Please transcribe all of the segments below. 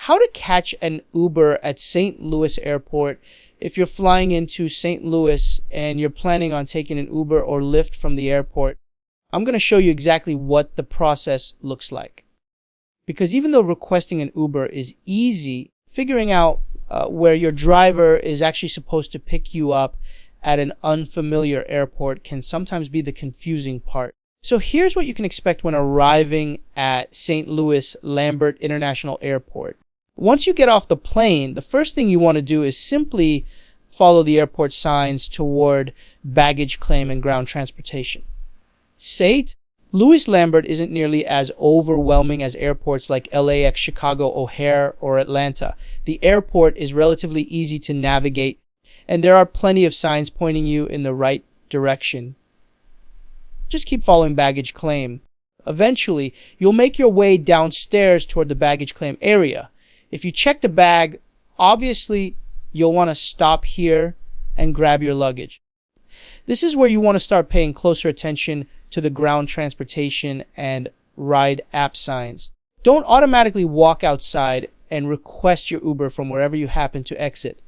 How to catch an Uber at St. Louis Airport if you're flying into St. Louis and you're planning on taking an Uber or Lyft from the airport. I'm going to show you exactly what the process looks like. Because even though requesting an Uber is easy, figuring out where your driver is actually supposed to pick you up at an unfamiliar airport can sometimes be the confusing part. So here's what you can expect when arriving at St. Louis Lambert International Airport. Once you get off the plane, the first thing you want to do is simply follow the airport signs toward baggage claim and ground transportation. St. Louis Lambert isn't nearly as overwhelming as airports like LAX, Chicago, O'Hare, or Atlanta. The airport is relatively easy to navigate, and there are plenty of signs pointing you in the right direction. Just keep following baggage claim. Eventually, you'll make your way downstairs toward the baggage claim area. If you checked a bag, obviously you'll want to stop here and grab your luggage. This is where you want to start paying closer attention to the ground transportation and ride app signs. Don't automatically walk outside and request your Uber from wherever you happen to exit.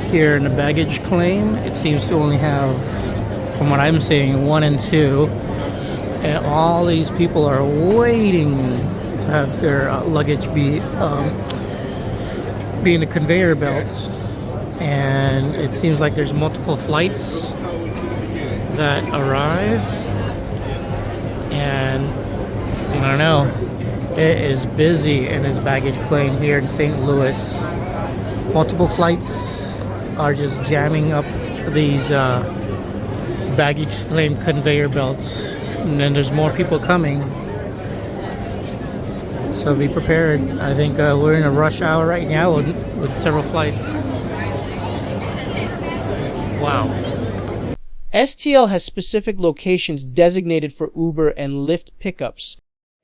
Here in the baggage claim, it seems to only have, from what I'm seeing, 1 and 2. And all these people are waiting to have their luggage be in the conveyor belts. And it seems like there's multiple flights that arrive. And I don't know, it is busy in this baggage claim here in St. Louis. Multiple flights are just jamming up these baggage claim conveyor belts, and then there's more people coming, so be prepared. I think we're in a rush hour right now with several flights. Wow. STL has specific locations designated for Uber and Lyft pickups.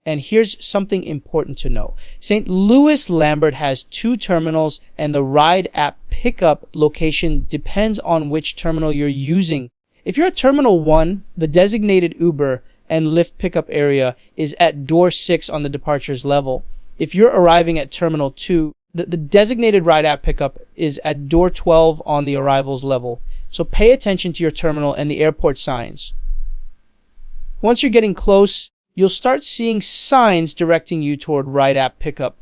And here's something important to know. St. Louis Lambert has 2 terminals, and the ride app pickup location depends on which terminal you're using. If you're at Terminal 1, the designated Uber and Lyft pickup area is at door 6 on the departures level. If you're arriving at Terminal 2, the designated ride app pickup is at door 12 on the arrivals level. So pay attention to your terminal and the airport signs. Once you're getting close, you'll start seeing signs directing you toward ride app pickup.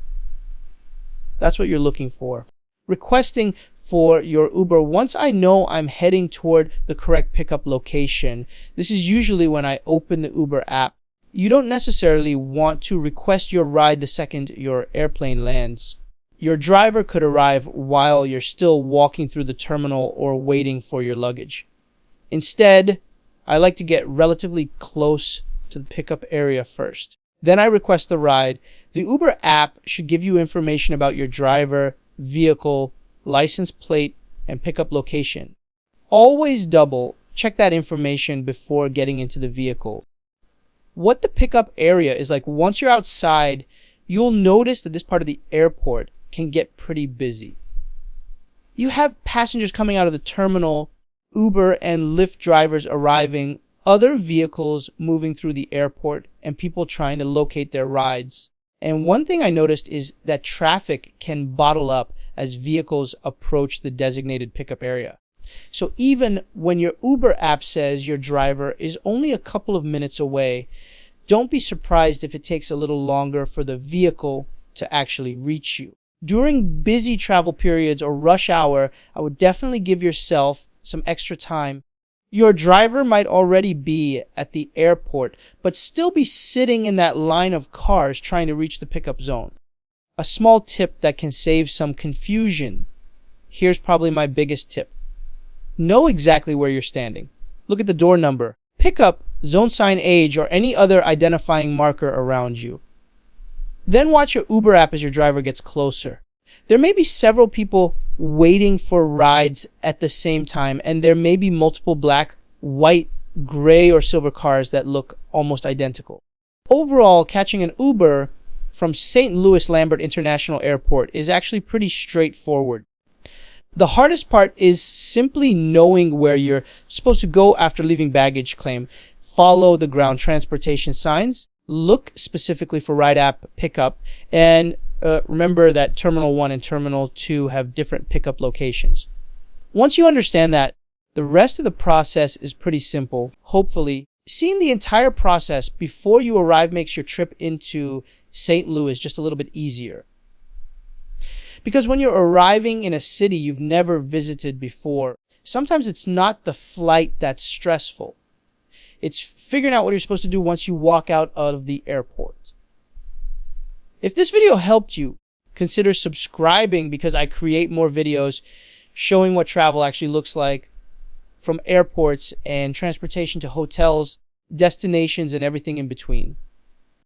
That's what you're looking for. Requesting for your Uber, once I know I'm heading toward the correct pickup location, this is usually when I open the Uber app. You don't necessarily want to request your ride the second your airplane lands. Your driver could arrive while you're still walking through the terminal or waiting for your luggage. Instead, I like to get relatively close to the pickup area first. Then I request the ride. The Uber app should give you information about your driver, vehicle, license plate, and pickup location. Always double check that information before getting into the vehicle. What the pickup area is like once you're outside, you'll notice that this part of the airport can get pretty busy. You have passengers coming out of the terminal, Uber and Lyft drivers arriving, other vehicles moving through the airport, and people trying to locate their rides. And one thing I noticed is that traffic can bottle up as vehicles approach the designated pickup area. So even when your Uber app says your driver is only a couple of minutes away, don't be surprised if it takes a little longer for the vehicle to actually reach you. During busy travel periods or rush hour, I would definitely give yourself some extra time. Your driver might already be at the airport, but still be sitting in that line of cars trying to reach the pickup zone. A small tip that can save some confusion. Here's probably my biggest tip. Know exactly where you're standing. Look at the door number, pickup, zone sign age, or any other identifying marker around you. Then watch your Uber app as your driver gets closer. There may be several people waiting for rides at the same time, and there may be multiple black, white, gray, or silver cars that look almost identical. Overall, catching an Uber from St. Louis Lambert International Airport is actually pretty straightforward. The hardest part is simply knowing where you're supposed to go after leaving baggage claim. Follow the ground transportation signs, look specifically for ride app pickup, and remember that Terminal 1 and Terminal 2 have different pickup locations. Once you understand that, the rest of the process is pretty simple. Hopefully, seeing the entire process before you arrive makes your trip into St. Louis just a little bit easier. Because when you're arriving in a city you've never visited before, sometimes it's not the flight that's stressful. It's figuring out what you're supposed to do once you walk out of the airport. If this video helped you, consider subscribing because I create more videos showing what travel actually looks like, from airports and transportation to hotels, destinations, and everything in between.